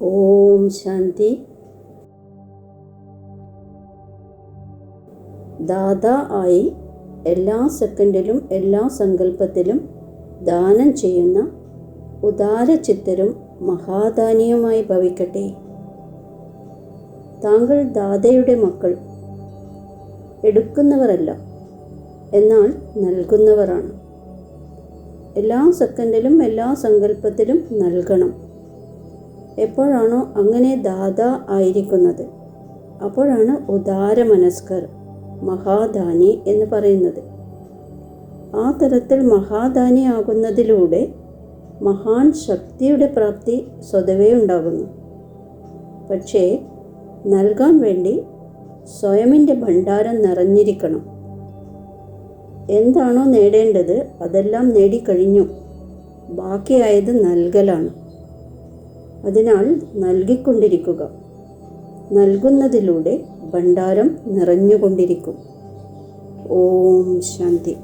ഓം ശാന്തി. ദാദ ആയി എല്ലാ സെക്കൻഡിലും എല്ലാ സങ്കല്പത്തിലും ദാനം ചെയ്യുന്ന ഉദാരചിത്തരും മഹാദാനിയുമായി ഭവിക്കട്ടെ. താങ്കൾ ദാദയുടെ മക്കൾ. എടുക്കുന്നവരല്ല, എന്നാൽ നൽകുന്നവരാണ്. എല്ലാ സെക്കൻഡിലും എല്ലാ സങ്കല്പത്തിലും നൽകണം. എപ്പോഴാണോ അങ്ങനെ ദാദ ആയിരിക്കുന്നത്, അപ്പോഴാണ് ഉദാരമനസ്കർ, മഹാദാനി എന്ന് പറയുന്നത്. ആ തരത്തിൽ മഹാദാനി ആകുന്നതിലൂടെ മഹാൻ ശക്തിയുടെ പ്രാപ്തി സ്വതവേ ഉണ്ടാകുന്നു. പക്ഷേ നൽകാൻ വേണ്ടി സ്വയമിൻ്റെ ഭണ്ഡാരം നിറഞ്ഞിരിക്കണം. എന്താണോ നേടേണ്ടത് അതെല്ലാം നേടിക്കഴിഞ്ഞു. ബാക്കിയായത് നൽകലാണ്. അതിനാൽ നൽകിക്കൊണ്ടിരിക്കുക. നൽകുന്നതിലൂടെ ഭണ്ഡാരം നിറഞ്ഞുകൊണ്ടിരിക്കും. ഓം ശാന്തി.